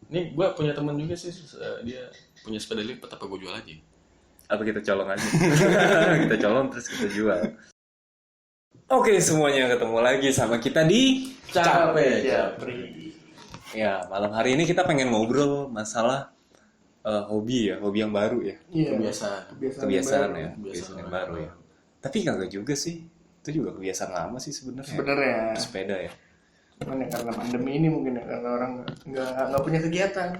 Ini gue punya temen juga sih, dia punya sepeda lipat, apa gue jual aja? Apa kita colong aja? Kita colong terus kita jual. Oke, semuanya ketemu lagi sama kita di Capek Japri. Ya, malam hari ini kita pengen ngobrol masalah hobi yang baru ya. Iya. Kebiasaan baru. ya, kebiasaan yang baru ya. Tapi kagak juga sih. Itu juga kebiasaan lama sih sebenarnya. Sebenarnya. Sepeda ya. Cuman ya karena pandemi ini mungkin ya, karena orang nggak punya kegiatan.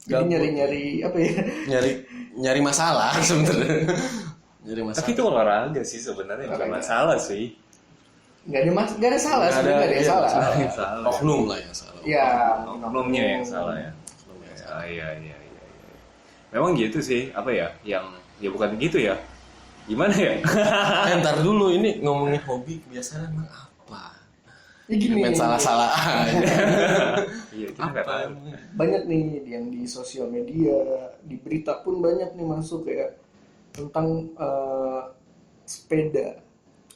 Jadi nyari apa ya? Nyari masalah sebenarnya. Nyari masalah. Tapi itu olahraga sih sebenarnya, bukan masalah sih. Nggak ada salah sebenarnya, nggak ada yang salah. Salah. Oknum lah yang salah. Ya, Oknumnya yang salah ya. Iya. Memang gitu sih, apa ya? Yang ya bukan gitu ya. Gimana ya? Ntar dulu, ini ngomongin hobi kebiasaan emang apa? ya gini. Main salah-salah aja. Iya, kita nggak tahu. Banyak nih yang di sosial media, di berita pun banyak nih masuk kayak tentang sepeda.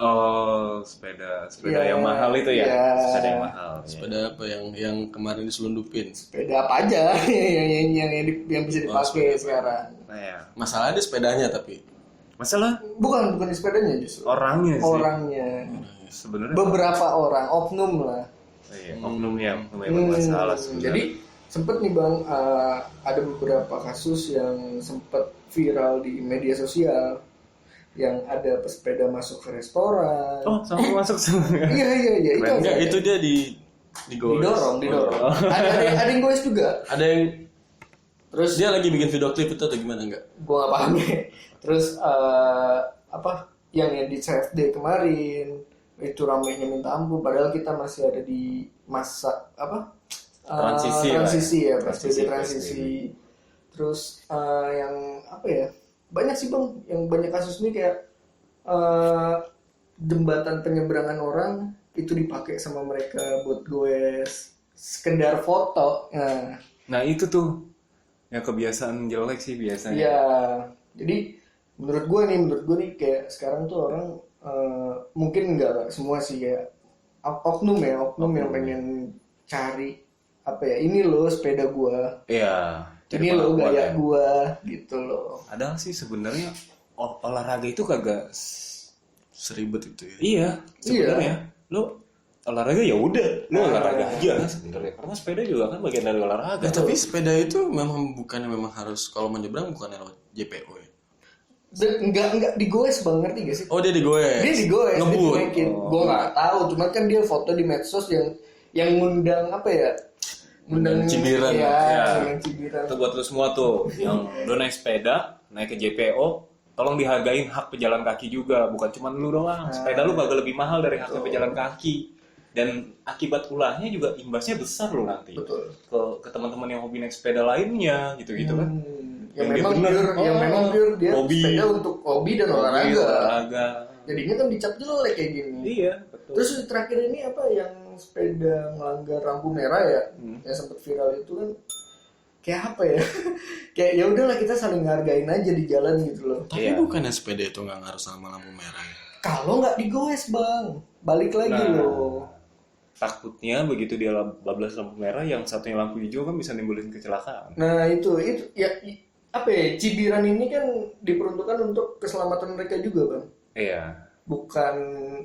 Oh, sepeda Ya, yang mahal itu ya? ya. Sepeda yang mahal. Sepeda apa yang kemarin diselundupin? Sepeda apa aja yang bisa dipakai sekarang. Nah, ya. Masalah ada sepedanya tapi. Masalah Bukan sepedanya justru. orangnya sih. Orangnya. Sebenarnya. Beberapa orang, oknum lah. Iya, oknum yang masalah sebenarnya. Jadi sempet nih Bang, ada beberapa kasus yang sempet viral di media sosial yang ada pesepeda masuk ke restoran. Oh, sampai masuk semua. Iya itu Enggak, itu dia didorong. Ada yang goes juga. Ada yang Terus dia lagi bikin video klip itu atau gimana enggak? gua nggak paham ya. Terus yang di CFD kemarin itu ramainya minta ampun, padahal kita masih ada di masa transisi ya, transisi. Terus yang apa ya, banyak sih Bang, yang banyak kasus ini kayak jembatan penyeberangan orang itu dipakai sama mereka buat goes, sekedar foto. Nah, itu tuh yang kebiasaan jelek sih biasanya. Iya, jadi menurut gue nih kayak sekarang tuh orang mungkin nggak semua sih, kayak oknum yang pengen cari apa ya, ini loh sepeda gue, Iya. ini loh gaya gue gitu loh. Padahal sih sebenarnya olahraga itu kagak Seribet itu ya. Iya, sebenarnya. Lo olahraga ya udah, lo olahraga aja sebenarnya. Karena sepeda juga kan bagian dari olahraga. Tapi sepeda itu memang harus kalau menyeberang bukan lewat JPO ya. Enggak digoes Bang, ngerti gak sih? Oh, dia digoes. Dia digoes, ngebut. Gue nggak tahu, cuman kan dia foto di medsos yang ngundang apa ya? Ngundang cibiran. Ya, Ya. ngundang cibiran. Itu buat lo semua tuh yang udah naik sepeda, naik ke JPO, tolong dihargain hak pejalan kaki juga, bukan cuma lu doang. Sepeda lu bagal lebih mahal dari hak pejalan kaki. Dan akibat ulahnya juga imbasnya besar lo nanti. Betul. Ke teman-teman yang hobi naik sepeda lainnya gitu-gitu kan. Yang dia memang bener. memang pure dia Hobi. sepeda untuk hobi dan olahraga. Jadinya kan dicap jelek kayak gini. Iya, betul. Terus terakhir ini apa yang sepeda melanggar lampu merah ya, yang sempat viral itu kan kayak apa ya? Kayak ya udahlah, kita saling ngargain aja di jalan gitu loh. Tapi Iya. bukannya sepeda itu nggak ngaruh sama lampu merah ya? Kalau nggak digoes Bang, balik lagi loh. Takutnya begitu dia bablas lampu merah, yang satunya lampu hijau kan bisa nimbulin kecelakaan. Nah itu ya apa ya, cibiran ini kan diperuntukkan untuk keselamatan mereka juga Bang. Iya.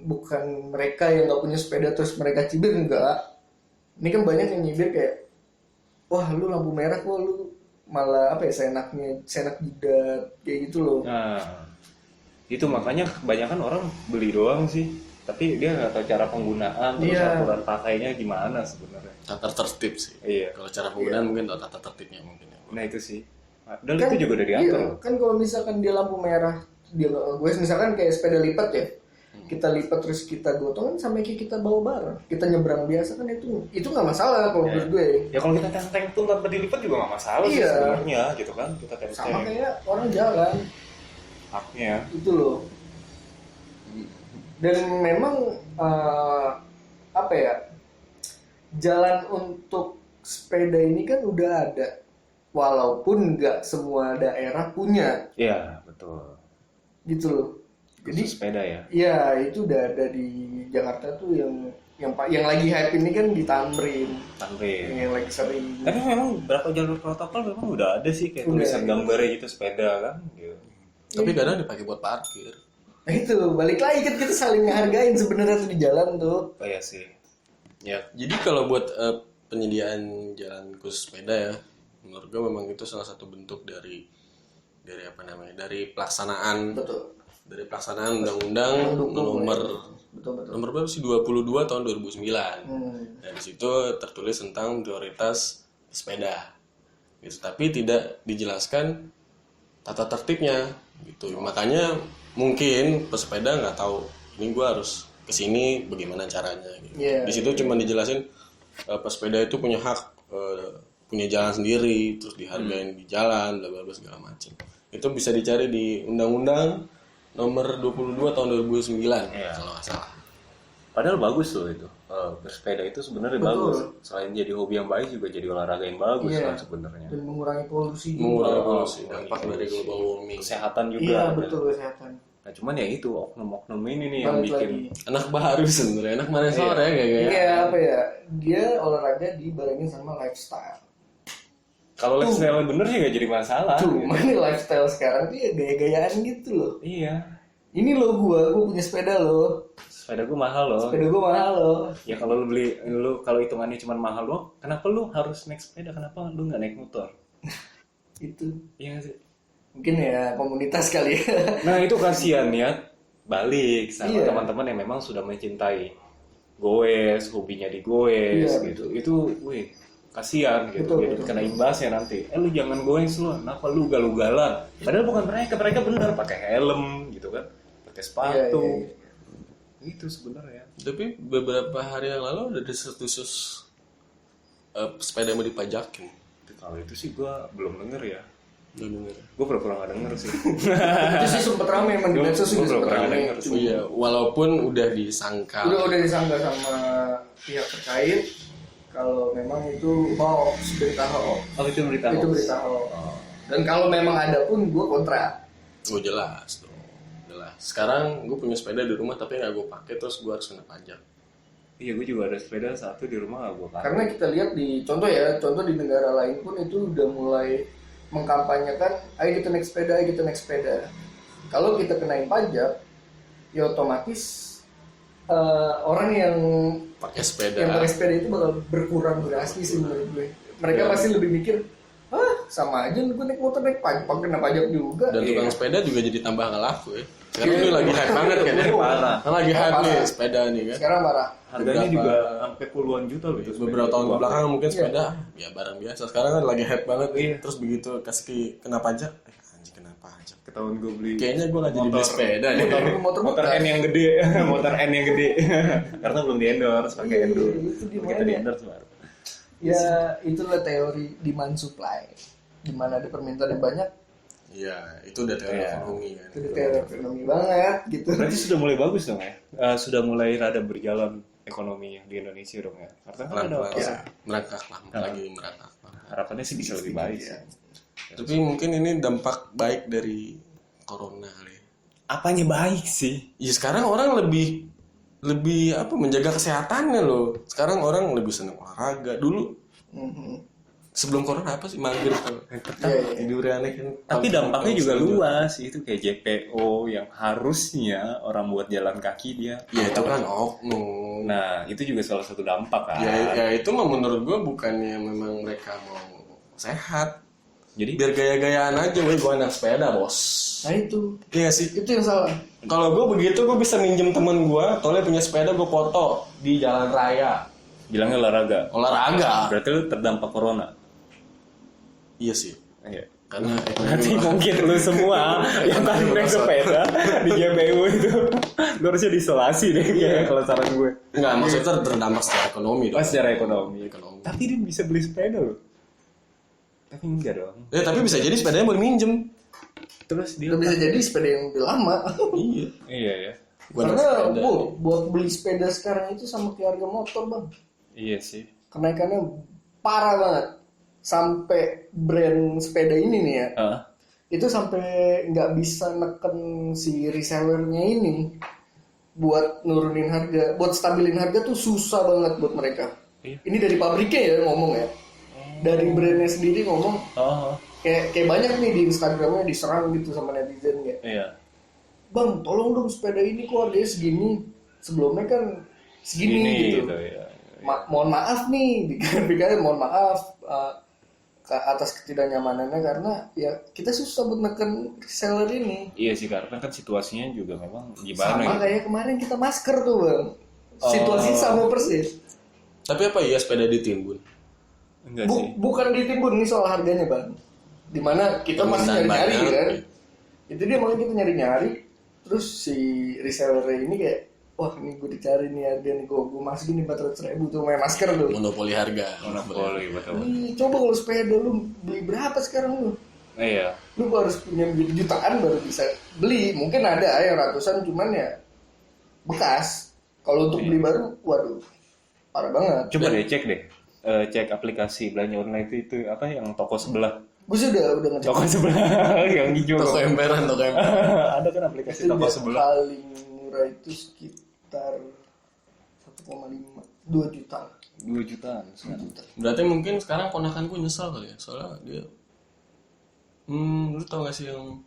Bukan mereka yang nggak punya sepeda terus mereka cibir, enggak. Ini kan banyak yang nyibir kayak, wah lu lampu merah kok lu malah apa ya, seenak jidat kayak gitu loh. Nah, itu makanya kebanyakan orang beli doang sih, tapi dia nggak tahu cara penggunaan, terus Iya. aturan pakainya gimana sebenarnya. Tata tertib sih. Iya. Kalau cara penggunaan mungkin tata tertibnya mungkin ya. Nah itu sih. Dan itu juga udah diatur. Iya, kan kalau misalkan dia lampu merah, dia gue misalkan kayak sepeda lipat ya, kita lipat terus kita gotong kan sampai kita bawa barang, kita nyebrang biasa kan, itu nggak masalah kalau menurut gue. Ya kalau kita tenteng pun tanpa dilipat juga nggak masalah sih Iya. sebenarnya, gitu kan. Kita Sama tenteng kayak orang jalan haknya. itu loh. Dan memang apa ya, jalan untuk sepeda ini kan udah ada, walaupun nggak semua daerah punya Iya, betul. gitu loh. Jadi Khusus sepeda ya. ya itu udah ada di Jakarta tuh yang yang lagi hype ini kan di Tamrin, Tamrin. yang lagi sering. Tapi memang berapa jalur protokol memang udah ada sih kayak Udah, tulisan iya. gambarnya gitu sepeda kan. Gitu. Tapi kadang dipakai buat parkir. Nah itu balik lagi kan kita saling ngehargain sebenarnya tuh di jalan tuh. Oh iya sih. Ya, Jadi kalau buat penyediaan jalan khusus sepeda ya, menurut gue memang itu salah satu bentuk dari apa namanya, dari pelaksanaan Betul. undang-undang nomor Betul. nomor berapa sih, 22 tahun 2009. Dan di situ tertulis tentang prioritas sepeda. Gitu. Tapi tidak dijelaskan tata tertibnya gitu. Makanya mungkin pesepeda nggak tahu ini gue harus kesini bagaimana caranya gitu. Iya. Di situ cuma dijelasin pesepeda itu punya hak punya jalan sendiri, terus dihargain di jalan, bla bla bla segala macam. Itu bisa dicari di Undang-Undang nomor 22 tahun 2009 Iya. kalau nggak salah. padahal bagus loh itu. Bersepeda itu sebenarnya Betul. bagus. Selain jadi hobi yang baik juga jadi olahraga yang bagus Iya. kan sebenarnya. Dan mengurangi polusi juga. Mengurangi polusi, dampak dari global warming. Kesehatan juga. Iya ada. betul kesehatan. Nah cuman ya itu oknum-oknum ini nih yang Balik bikin. lagi. Anak baru sebenarnya, anak mana sore ya kayak Iya apa ya? Dia olahraga dibarengin sama lifestyle. Kalau lifestyle bener sih gak jadi masalah. Cuma nih lifestyle sekarang dia gaya-gayaan gitu loh. Iya. Ini loh gua punya sepeda loh. Sepeda gue mahal loh. Sepeda gua mahal loh. Ya kalau lu kalau hitungannya cuma mahal loh, kenapa lu harus naik sepeda? Kenapa lu nggak naik motor? Itu Iya nggak sih. mungkin ya komunitas kali ya. Nah itu kasihan ya, balik sama Iya. teman-teman yang memang sudah mencintai goes, hobinya di goes Iya, gitu. Itu, wih, kasihan gitu. Betul, Jadi betul. kena imbasnya nanti. Lu jangan goes lu, kenapa lu galugalan? Padahal bukan mereka benar pakai helm gitu kan, pakai sepatu. Iya. Itu sebenarnya. Tapi beberapa hari yang lalu ada desas-desus sepeda mau dipajakin. Kalau itu sih gue belum denger ya. Belum denger. Gue pura-pura nggak denger sih. Itu sih sempet rame emang di medsos Gua juga sempet pernah rame. denger. Oh iya, walaupun udah disangka. Udah disangka sama pihak terkait kalau memang itu hoax, berita hoax. Oh itu berita Itu hoax. berita hoax. Dan kalau memang ada pun gue kontra. Oh jelas dong. Jelas. Sekarang gue punya sepeda di rumah tapi nggak gue pakai, terus gue harus kena pajak. Iya, gue juga ada sepeda satu di rumah gue pakai. Karena kita lihat di contoh di negara lain pun itu udah mulai mengkampanyekan, ayo kita naik sepeda. Kalau kita kenain pajak, ya otomatis orang yang Pakai sepeda. pakai sepeda itu bakal berkurang drastis sih menurut gue. Mereka Ya. pasti lebih mikir, sama aja gue naik motor naik pajak, kena pajak juga. Dan tukang sepeda juga jadi tambah nggak laku ya. Sekarang ini lagi hype banget kan ya. Parah. Kan lagi hype nih Parah. sepeda nih kan. Sekarang marah. Harganya Beberapa- juga sampai puluhan juta loh itu. Beberapa tahun belakang mungkin Iya. sepeda ya barang biasa. Sekarang kan lagi hype banget nih. Iya. Terus begitu kena pajak, anjing kena pajak. Ketahuan gue beli. Kayaknya gue nggak jadi beli sepeda nih. Motor Motor bekas. N yang gede, motor N yang gede. Karena belum di endorse, pakai Iya, endorse. itu di Begitu mana? di endorse baru. Ya itulah teori demand supply. Di mana ada permintaan yang banyak, Iya, itu udah teori Iya. ekonomi kan. itu teori ekonomi banget gitu. Berarti sudah mulai bagus dong ya? Sudah mulai rada berjalan ekonominya di Indonesia dong ya? Karena kan ada Pelan-pelan Iya. merangkak lah, lagi merangkak. harapannya sih bisa lebih baik sih. Tapi mungkin ini dampak baik dari corona kali. Apanya baik sih? Ya sekarang orang lebih apa menjaga kesehatannya loh. Sekarang orang lebih senang olahraga. Dulu Mhm. sebelum corona apa sih mager tuh. Iya. Tidurnya aneh kan. Tapi dampaknya juga Tahun luas. Itu kayak JPO yang harusnya orang buat jalan kaki dia. Ya itu kan oknum. Nah, itu juga salah satu dampak kan. Ya itu mah menurut gua bukannya memang mereka mau sehat. Jadi Biar gaya-gayaan aja, weh gua anak sepeda bos. Nah itu Iya sih. yang salah. Kalau gue begitu, gue bisa minjem temen gue, tolnya punya sepeda, gue foto di jalan raya. bilangnya olahraga. Olahraga. Berarti lu terdampak corona. Iya sih. Iya. Karena Berarti mungkin lu semua yang tadi naik sepeda di JPU itu lu harusnya diisolasi deh kayak kalau saran gue. Enggak, maksudnya terdampak secara ekonomi dong. Oh, secara ekonomi. Ekonomi. Tapi dia bisa beli sepeda loh. Tapi enggak dong. Ya, tapi bisa jadi sepedanya boleh minjem. Terus dia Udah bisa jadi sepeda yang lebih lama. Iya. Iya ya. Gua anak Karena sepeda. buat beli sepeda sekarang itu sama kayak harga motor bang. Iya sih. Kenaikannya parah banget. Sampai brand sepeda ini nih ya, Ah, itu sampai nggak bisa neken si resellernya ini buat nurunin harga, buat stabilin harga tuh susah banget buat mereka. Ini dari pabriknya ya ngomong ya, dari brandnya sendiri ngomong. Kayak banyak nih di Instagramnya diserang gitu sama netizen ya. Iya. Bang, tolong dong sepeda ini kok harganya segini. Sebelumnya kan segini gitu. Ya. Mohon maaf nih, dikatakan mohon maaf atas ketidaknyamanannya karena ya kita susah buat neken reseller ini. Iya sih, karena kan situasinya juga memang gimana Sama gitu. kayak kemarin kita masker tuh bang. Situasinya sama persis. Tapi apa iya sepeda ditimbun? Enggak sih. Bukan ditimbun nih soal harganya bang. Dimana kita masih Permintaan nyari-nyari banyak. kan. Itu dia makanya kita nyari-nyari. Terus si reseller ini kayak, wah ini gue dicari nih harga nih, gue masukin nih 400.000 tuh main masker tuh. Monopoli harga. Monopoli betul. Nih coba kalau sepeda lu beli berapa sekarang lu? Iya. Lu harus punya jutaan baru bisa beli. Mungkin ada yang ratusan cuman ya bekas. Kalau untuk beli baru, waduh parah banget. Coba deh cek deh. Cek aplikasi belanja online itu apa yang toko sebelah. Gue sih udah ngecek. Toko sebelah yang hijau. Toko emperan. Ada kan aplikasi Itu toko dia sebelah. paling murah itu sekitar 1,5 2 juta. 2 jutaan sekarang. Berarti mungkin sekarang ponakanku nyesal kali ya, soalnya dia lu tau gak sih yang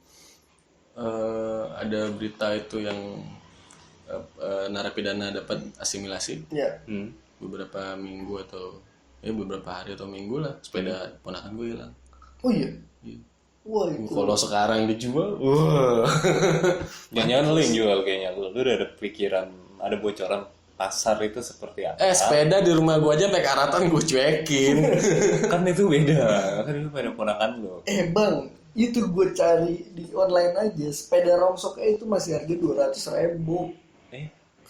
ada berita itu yang narapidana dapat asimilasi Ya. beberapa minggu atau beberapa hari atau minggu lah, sepeda ponakan gue hilang. Oh iya. Iya. Wah itu. Kalau sekarang dijual, wah. Jangan-jangan lu yang jual kayaknya. Lu udah ada pikiran, ada bocoran pasar itu seperti apa? Sepeda di rumah gue aja sampai karatan gue cuekin. Kan itu beda. Kan itu pada ponakan lu. Bang, itu gue cari di online aja sepeda rongsoknya itu masih harga 200.000.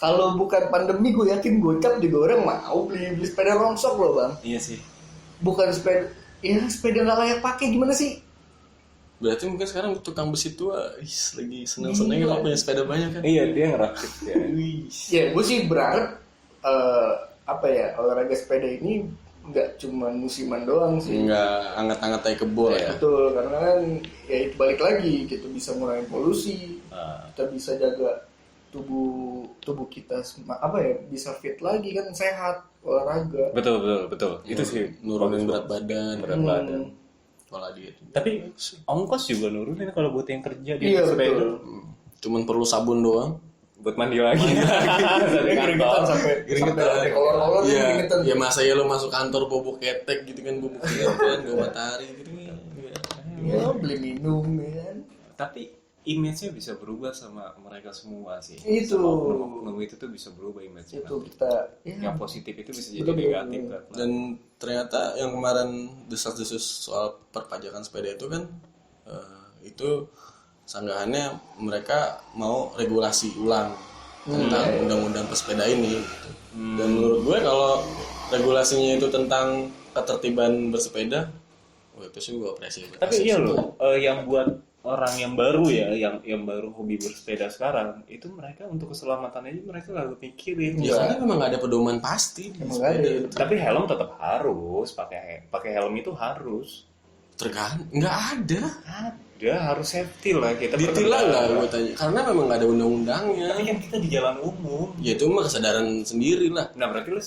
Kalau bukan pandemi gue yakin gocap juga orang mau beli sepeda rongsok loh bang. Iya sih. Bukan sepeda, ya sepeda nggak layak pakai gimana sih? Berarti mungkin sekarang tukang besi tua lagi seneng-senengnya kalau punya sepeda banyak kan. Iya, dia ngerakit ya. Ya gue sih berharap olahraga sepeda ini nggak cuma musiman doang sih. Nggak anget-anget kayak kebol ya. Betul, karena kan ya itu balik lagi gitu, bisa mengurangi polusi, kita bisa jaga tubuh kita bisa fit lagi kan, sehat, olahraga. Betul. Itu sih Nurunin berat badan. Pola diet. Tapi ongkos juga nurunin kalau buat yang kerja di Iya, sepeda. betul. Cuman perlu sabun doang. Buat mandi lagi. Keringetan sampai kolor-kolor Iya. keringetan. Ya masa ya lo masuk kantor bubuk ketek gitu kan, bubuk ketek gak matahari gitu kan. Ya beli minum ya kan. Tapi image-nya bisa berubah sama mereka semua sih. Itu. Sama oknum itu tuh bisa berubah image-nya. Itu kita Yang positif itu bisa jadi Betul. negatif kan. Dan ternyata yang kemarin desas-desus soal perpajakan sepeda itu kan itu sanggahannya mereka mau regulasi ulang tentang undang-undang pesepeda ini gitu. Dan menurut gue kalau regulasinya itu tentang ketertiban bersepeda, itu sih gue apresiasi. Tapi iya loh, yang buat orang yang baru ya, yang baru hobi bersepeda sekarang, itu mereka untuk keselamatan aja mereka nggak mikirin. Ya karena memang nggak ada pedoman pasti di sepeda itu. Tapi helm tetap harus, pakai helm itu harus. Tergantung, nggak ada. Ada, harus safety lah kita. Ditilang nggak gue tanya? Karena memang nggak ada undang-undangnya. Tapi kan kita di jalan umum. Ya itu mah kesadaran sendiri lah. Nah berarti lu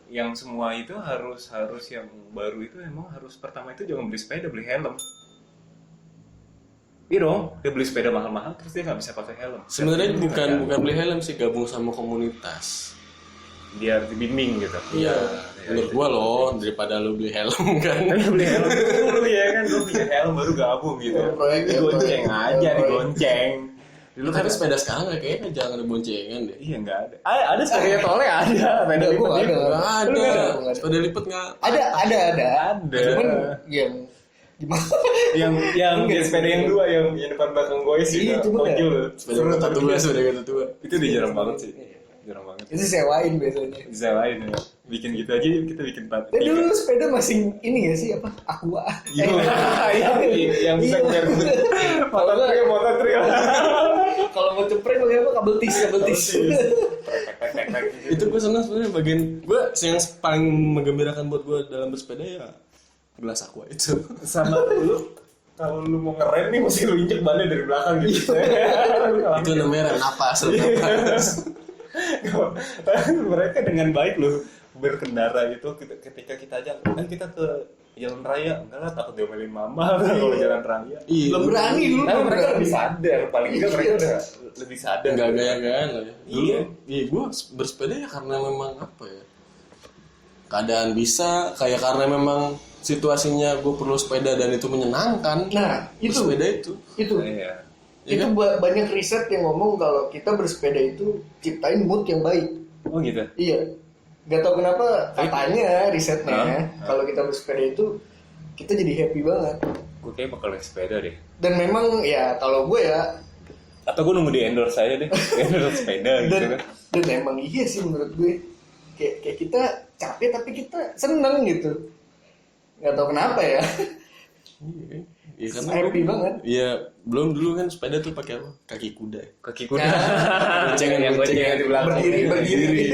yang semua itu harus yang baru itu emang harus pertama itu jangan beli sepeda, beli helm. Iya dong, dia beli sepeda mahal-mahal terus dia nggak bisa pakai helm. Sebenarnya bukan beli helm sih, gabung sama komunitas. Biar dibimbing gitu. Iya, menurut gua loh, daripada lu beli helm kan. Beli helm dulu ya kan, lu punya helm baru gabung gitu. Digonceng aja, digonceng. Lu kan sepeda sekarang kayaknya jangan ada boncengan deh. Iya nggak ada. Ada sepeda tolnya ada. Sepeda lipat Gua ada. Nggak ada. Sepeda lipat nggak. Ada. Cuman yang gimana? yang sepeda yang dua yang depan belakang gue sih. Iya, cuma ojol. Sepeda kata tua, sepeda kata tua. Itu udah jarang banget sih. Jarang banget. Itu sewain biasanya. Bisa lain ya. Bikin gitu aja kita bikin part. Dan dulu sepeda masih ini ya sih apa? Aqua. Yang bisa nyer. Motor trail. Kalau mau cepret pakai apa? Kabel tis. Itu gue senang sebenarnya bagian gue yang paling menggembirakan buat gue dalam bersepeda ya gelas aqua itu. Sama lu kalau lu mau ngerem nih mesti lu injek bannya dari belakang gitu. Itu namanya rem napas. Mereka dengan baik loh berkendara gitu ketika kita ajak, kita ke jalan raya, enggak lah takut diomelin mama kalau jalan raya. Iya. Belum berani dulu. Tapi mereka lebih sadar, paling enggak mereka udah lebih sadar. Enggak gaya-gayaan lah ya. Iya. Iya, gue bersepeda ya karena memang apa ya? Keadaan bisa, kayak karena memang situasinya gue perlu sepeda dan itu menyenangkan. Nah, itu. Bersepeda itu. Itu. Iya. Itu banyak riset yang ngomong kalau kita bersepeda itu ciptain mood yang baik. Oh gitu. Iya. Gak tau kenapa katanya risetnya kalau kita bersepeda itu kita jadi happy banget. Gue kayak bakal naik sepeda deh. Dan memang ya kalau gue ya Atau gue nunggu di endorse aja deh, endorse sepeda gitu kan. dan emang iya sih menurut gue kayak kita capek tapi kita seneng gitu. Gak tau kenapa ya. Iya. Iya karena Happy banget. Iya, belum dulu kan sepeda tuh pakai apa? Kaki kuda. Kaki kuda. Boncengan Yang boncengan di belakang. Berdiri.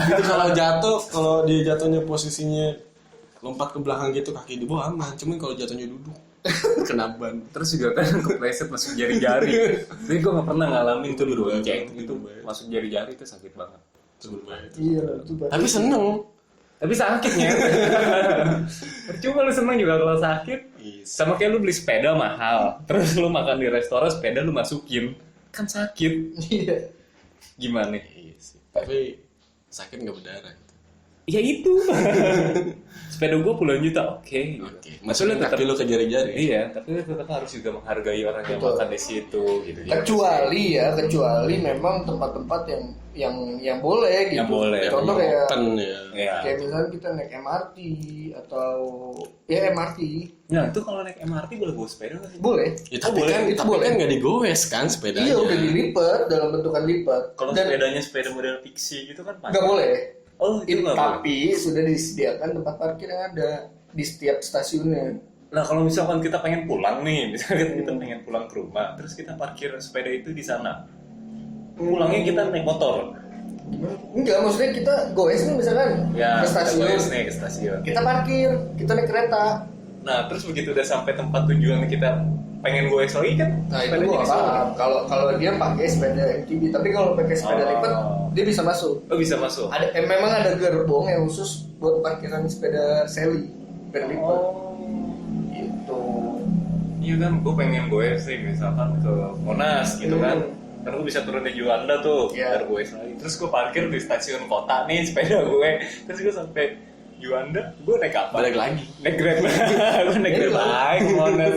Itu kalau jatuh, kalau dia jatuhnya posisinya lompat ke belakang gitu kaki di bawah aman. Cuman kalau jatuhnya duduk kena ban. Terus juga kan kepleset masuk jari-jari. Tapi gue gak pernah ngalamin itu dulu bonceng itu masuk jari-jari itu sakit banget. Iya, itu Tapi seneng. Tapi sakitnya. Percuma lu seneng juga kalau sakit. Sama kayak lu beli sepeda mahal, terus lu makan di restoran sepeda lu masukin, kan sakit. Iya. Gimana? Iya sih. Tapi sakit nggak berdarah. Gitu. Ya itu. Sepeda gua puluhan juta, oke. Oke. Maksudnya Masukin kaki lu ke jari-jari. Iya, tapi lu tetap harus juga menghargai orang yang Betul. makan di situ, gitu. Kecuali memang tempat-tempat yang boleh gitu. Yang boleh. Contoh kayak Open ya. Iya. kayak misalnya kita naik MRT atau ya MRT Nah, itu kalau naik MRT boleh bawa sepeda nggak sih? boleh. Ya, tapi boleh, kan, itu tapi boleh. kan nggak digoes kan sepedanya. Iya udah dilipat dalam bentukan lipat. Kalau Dan sepedanya sepeda model fiksi gitu kan nggak boleh. Oh, itu nggak boleh. Tapi sudah disediakan tempat parkir yang ada di setiap stasiunnya. Nah, kalau misalkan kita pengen pulang nih, misalkan kita pengen pulang ke rumah, terus kita parkir sepeda itu di sana. Pulangnya kita naik motor. Enggak, maksudnya kita goes nih misalkan Ya, ke stasiun. kita goes nih ke stasiun. Kita parkir, kita naik kereta. Nah, terus begitu udah sampai tempat tujuan kita pengen goes lagi kan? Nah itu sepedanya gua di nggak sana. paham. Kalau dia pakai sepeda MTB, tapi kalau pakai sepeda Oh. lipat dia bisa masuk. Oh, bisa masuk. Memang ada gerbong yang khusus buat parkiran sepeda seli, sepeda lipat. Gitu. Iya kan, gue pengen goes sih misalkan ke Monas gitu kan. Kan gue bisa turun di Juanda tuh, Iya. biar goes lagi. Terus gue parkir di stasiun kota nih sepeda gue. Terus gue sampai Juanda, gue naik apa? Balik lagi. Naik Grab. Gue naik Grab lagi ke Monas.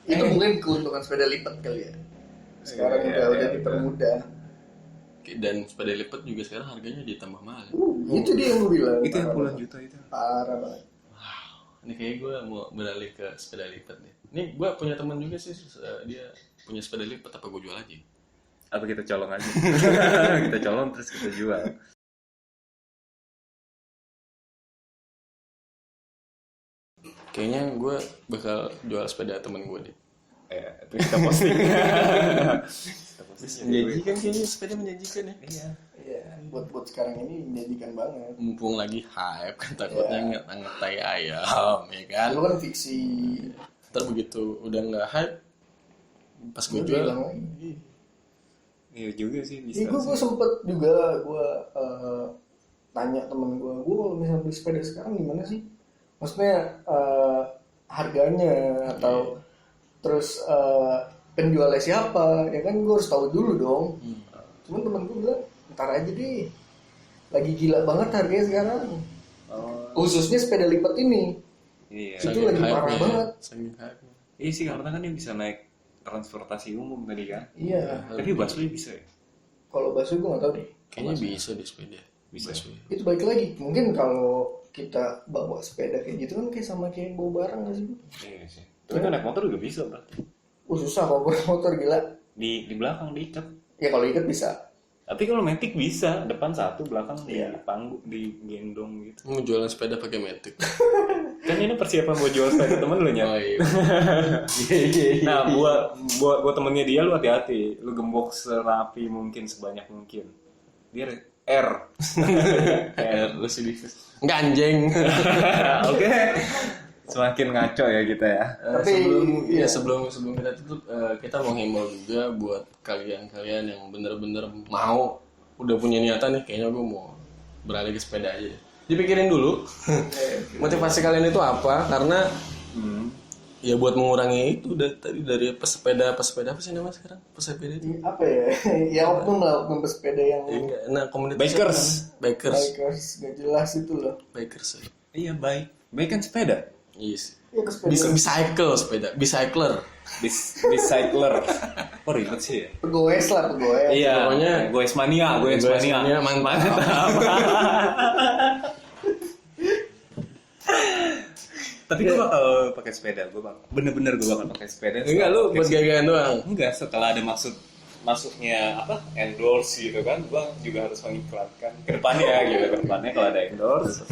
Itu mungkin keuntungan sepeda lipat kali ya. Sekarang Iya, udah iya. dipermudah. Dan sepeda lipat juga sekarang harganya ditambah mahal. Itu dia yang gue bilang. Itu yang Parah puluhan banget. juta itu. Parah banget. Ini kayak gue mau beralih ke sepeda lipat deh. Ini gue punya teman juga sih, dia punya sepeda lipat, apa gue jual aja? Apa kita colong aja? Kita colong terus kita jual. Kayaknya gue bakal jual sepeda temen gue deh. Ya, itu kita posting. Kita posting. Menjanjikan kayaknya sepeda menjanjikan ya. Iya. Iya, buat sekarang ini menjanjikan banget. Mumpung lagi hype kan takutnya ngetai ayam ya kan. Lu kan fiksi. Ntar begitu udah nggak hype, pas gue Lu jual, bilang lagi. Iya juga sih bisa. Gue sempet juga tanya temen gue kalau misalnya beli sepeda sekarang gimana sih? Maksudnya harganya atau terus penjualnya siapa? Ya kan gue harus tahu dulu dong. Cuman temen gue bilang ntar aja deh. Lagi gila banget harganya sekarang. Oh, Khususnya sepeda lipat ini. iya. Itu lagi parah banget. Saking hype-nya. Iya sih karena kan dia bisa naik transportasi umum tadi kan. Iya. Tapi busway bisa ya? Kalau bakso gue nggak tahu deh. Kayaknya bisa di sepeda. Bisa. Itu balik lagi. Mungkin kalau kita bawa sepeda kayak gitu kan kayak sama kayak bawa barang nggak sih? Iya sih. Tapi kan naik motor juga bisa berarti. Susah kalau bawa motor gila. Di belakang diikat. Ya kalau ikat bisa. Tapi kalau Matic bisa, depan satu, belakang Iya. di panggung, di gendong gitu. Mau jualan sepeda pakai Matic. Kan ini persiapan buat jual sepeda temen lu Oh nya. iya. Nah, buat temennya dia lu hati-hati. Lu gembok serapi mungkin, sebanyak mungkin. Dia R. Lu sih nggak anjing. Oke. Semakin ngaco ya kita ya. Tapi, iya. sebelum kita tutup, kita mau himbau juga buat kalian yang bener-bener mau udah punya niatan nih, kayaknya gue mau beralih ke sepeda aja. Dipikirin dulu motivasi kalian itu apa, karena ya buat mengurangi itu tadi dari pesepeda apa sih namanya sekarang pesepeda itu apa ya ya oknum pesepeda yang nah komunitas Bikers nggak jelas itu loh. Iya baik kan sepeda. Yes. Ya, Bicycle sepeda, bicycler. Bicycler. Kok ribet sih ya? Pegoes. Iya, pokoknya goes mania. mantap. Tapi gue bakal pakai sepeda, bener-bener gue bakal pakai sepeda. Enggak, lu buat gaya-gayaan doang. Enggak, setelah ada masuknya apa endorse gitu kan, gue juga harus mengiklankan kedepannya kalau ada endorse.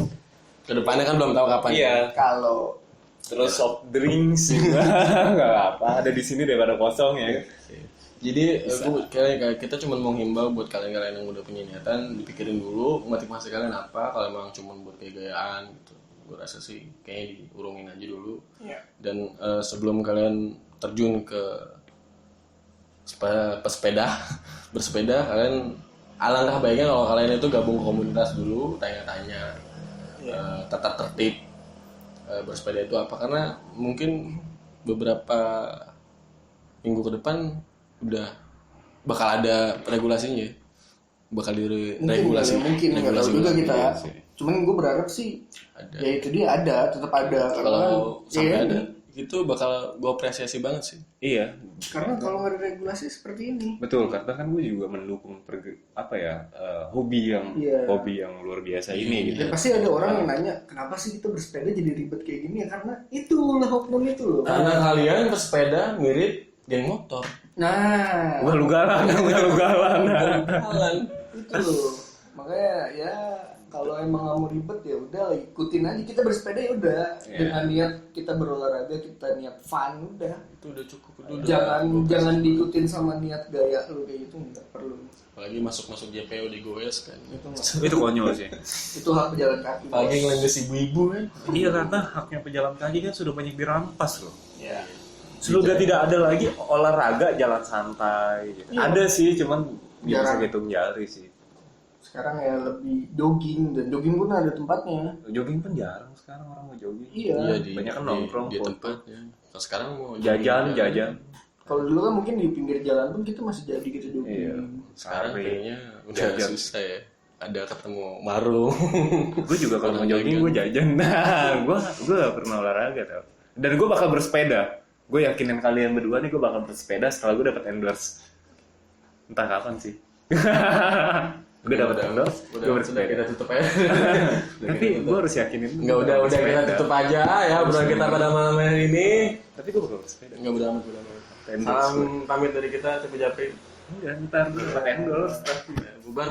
Kedepannya kan belum tahu kapan. Iya. Kalau Terus soft drinks juga nggak apa, ada di sini daripada kosong ya. Jadi kita cuma mau himbau buat kalian-kalian yang udah punya niatan, dipikirin dulu motivasi kalian apa. Kalau emang cuma buat gaya-gayaan gitu, gue rasa sih kayaknya diurungin aja dulu. Iya. Dan sebelum kalian terjun ke bersepeda, kalian alangkah baiknya kalau kalian itu gabung ke komunitas dulu, tanya-tanya tata tertib bersepeda itu apa, karena mungkin beberapa minggu ke depan udah bakal ada regulasinya, bakal diregulasi. Mungkin nggak tahu juga kita. Cuman gue berharap sih ada. ya itu dia tetap ada. Kalau sampai ya, ada itu bakal gue apresiasi banget sih. Iya. Karena kalau nggak ada regulasi seperti ini. Betul, karena kan gue juga mendukung hobi yang luar biasa ini gitu. Ya, pasti ada orang yang nanya, kenapa sih kita bersepeda jadi ribet kayak gini? Ya karena itulah oknum itu loh. Karena kalian bersepeda mirip geng motor. Nah, Ugalan. itu loh. Makanya ya kalau emang nggak mau ribet ya udah ikutin aja, kita bersepeda ya udah dengan niat kita berolahraga, kita niat fun udah. Itu udah cukup. Jangan diikutin sama niat gaya lu kayak gitu, nggak perlu. Apalagi masuk JPO digoes kan. Itu konyol sih. Itu hak pejalan kaki. Apalagi ngelendes ibu-ibu kan. Iya, karena haknya pejalan kaki kan sudah banyak dirampas loh. Ya. Sudah tidak ada lagi olahraga jalan santai gitu. Iya. Ada sih, cuman bisa Jarang. hitung jari sih. Sekarang ya lebih jogging, dan jogging pun ada tempatnya. Jogging pun jarang sekarang orang mau jogging. Iya. banyak kan nongkrong, di foto. tempat ya. Kalau sekarang mau Jajan. Kalau dulu kan mungkin di pinggir jalan pun kita masih jadi kita jogging. Iya. Sekarang Sari. kayaknya udah Jajan. susah ya. Ada ketemu warung. Gue juga kalau mau Orang jogging jajan. gue jajan. Nah, gue gak pernah olahraga tau. Dan gue bakal bersepeda. Gue yakinin kalian berdua nih gue bakal bersepeda setelah gue dapet endorse. Entah kapan sih. Gue dapet endorse, gue bersepeda. Kita tutup aja. Tapi gue harus yakinin. Enggak, udah kita tutup aja ya obrolan kita pada malam hari ini. Tapi gue bakal bersepeda. Enggak udah amat. Endorse. Salam pamit dari kita, Tepi Japri. Enggak, ntar gue dapat endorse. Bubar.